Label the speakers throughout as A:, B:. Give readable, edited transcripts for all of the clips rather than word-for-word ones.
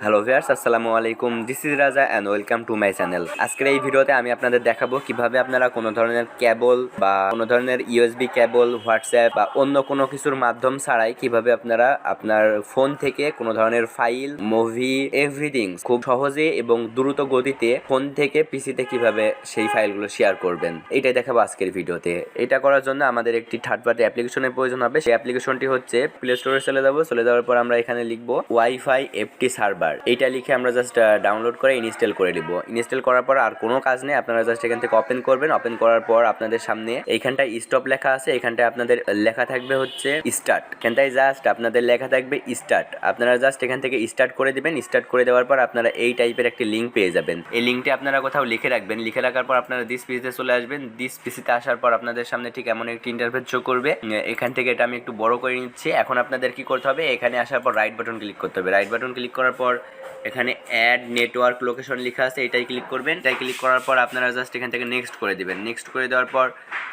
A: Hello viewers, আসসালামু আলাইকুম। This is রাজা and welcome to my channel. আজকের এই ভিডিওতে আমি আপনাদের দেখাবো কিভাবে আপনারা কোনো ধরনের কেবল বা কোনো ধরনের ইউএসবি কেবল, হোয়াটসঅ্যাপ বা অন্য কোনো কিছুর মাধ্যম ছাড়াই কিভাবে আপনারা আপনার ফোন থেকে কোনো ধরনের ফাইল, মুভি, এভরিথিং খুব সহজে এবং দ্রুত গতিতে ফোন থেকে পিসিতে কিভাবে সেই ফাইলগুলো শেয়ার করবেন, এটাই দেখাবো আজকের ভিডিওতে। এটা করার জন্য আমাদের একটি থার্ড পার্টি অ্যাপ্লিকেশনের প্রয়োজন হবে। সেই অ্যাপ্লিকেশনটি হচ্ছে প্লে স্টোরে চলে যাওয়ার পর আমরা এখানে লিখবো ওয়াইফাই এফটি সার্ভার। এইটা লিখে আমরা জাস্ট ডাউনলোড করে ইনস্টল করে দিব। ইনস্টল করার পর আর কোনো কাজ নেই, আপনারা জাস্ট এখান থেকে ওপেন করবেন। ওপেন করার পর আপনাদের সামনে এইখানটায় স্টপ লেখা আছে, এখানটায় আপনাদের লেখা থাকবে হচ্ছে স্টার্ট। এখানটায় জাস্ট আপনাদের লেখা থাকবে স্টার্ট। আপনারা জাস্ট এখান থেকে স্টার্ট করে দিবেন। স্টার্ট করে দেওয়ার পর আপনারা এই টাইপের একটি লিঙ্ক পেয়ে যাবেন। এই লিঙ্কটি আপনারা কোথাও লিখে রাখবেন। লিখে রাখার পর আপনারা দিস পিসিতে চলে আসবেন। দিস পিসিতে আসার পর আপনাদের সামনে ঠিক এমন একটি ইন্টারফেস শো করবে। এখান থেকে এটা আমি একটু বড় করে নিচ্ছি। এখন আপনাদের কি করতে হবে, এখানে আসার পর রাইট বাটন ক্লিক করতে হবে। রাইট বাটন ক্লিক করার পর এখানে অ্যাড নেটওয়ার্ক লোকেশন লেখা আছে, এটাই ক্লিক করবেন। এটাই ক্লিক করার পর আপনারা জাস্ট এখান থেকে নেক্সট করে দিবেন। নেক্সট করে দেওয়ার পর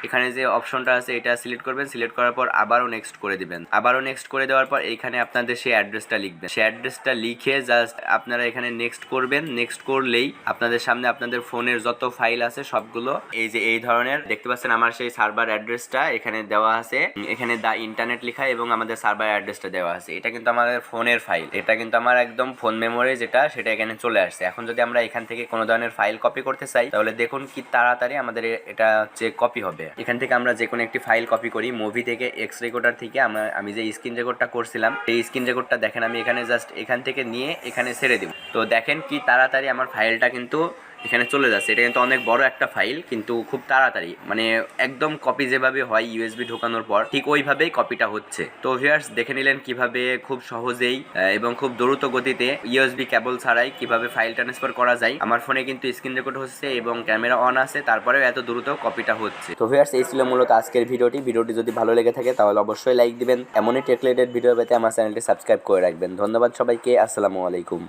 A: এখানে যে অপশনটা আছে এটা সিলেক্ট করবেন। সিলেক্ট করার পর আবারও নেক্সট করে দিবেন। আবারও নেক্সট করে দেওয়ার পর এখানে আপনাদের সেই অ্যাড্রেসটা লিখবেন। সেই অ্যাড্রেসটা লিখে জাস্ট আপনারা এখানে নেক্সট করবেন। নেক্সট করলেই আপনাদের সামনে আপনাদের ফোনের যত ফাইল আছে সবগুলো এই যে এই ধরনের দেখতে পাচ্ছেন। আমার সেই সার্ভার অ্যাড্রেসটা এখানে দেওয়া আছে, এখানে দা ইন্টারনেট লেখা এবং আমাদের সার্ভার অ্যাড্রেসটা দেওয়া আছে। এটা কিন্তু আমাদের ফোনের ফাইল, এটা কিন্তু আমার একদম ফোন মেমোরি যেটা সেটা এখানে চলে আসছে। এখন যদি আমরা এখান থেকে কোনো ধরনের ফাইল কপি করতে চাই তাহলে দেখুন কি তাড়াতাড়ি আমাদের এটা হচ্ছে কপি হবে। এখান থেকে আমরা যে কোনো একটি ফাইল কপি করি, মুভি থেকে, এক্স রেকর্ডার থেকে। আমি যে স্ক্রিন রেকর্ডটা করছিলাম সেই স্ক্রিন রেকর্ডটা দেখেন আমি এখানে জাস্ট এখান থেকে নিয়ে এখানে ছেড়ে দিব। তো দেখেন কি তাড়াতাড়ি আমার ফাইলটা কিন্তু এখানে চলে যাচ্ছে। এটা কিন্তু অনেক বড় একটা ফাইল, কিন্তু খুব তাড়াতাড়ি মানে একদম কপি যেভাবে হয় ইউএসবি ঢোকানোর পর ঠিক ওইভাবেই কপিটা হচ্ছে। তো ভিউয়ার্স দেখে নিলেন কিভাবে খুব সহজেই এবং খুব দ্রুত গতিতে ইউএসবি কেবল ছাড়াই কিভাবে ফাইল ট্রান্সফার করা যায়। আমার ফোনে কিন্তু স্ক্রিন রেকর্ড হচ্ছে এবং ক্যামেরা অন আছে, তারপরেও এত দ্রুত কপিটা হচ্ছে। তো ভিউয়ার্স এই ছিল মূলত আজকের ভিডিওটি। ভিডিওটি যদি ভালো লেগে থাকে তাহলে অবশ্যই লাইক দিবেন। এমনই টেক রিলেটেড ভিডিও পেতে আমার চ্যানেলটি সাবস্ক্রাইব করে রাখবেন। ধন্যবাদ সবাইকে। আসসালামু আলাইকুম।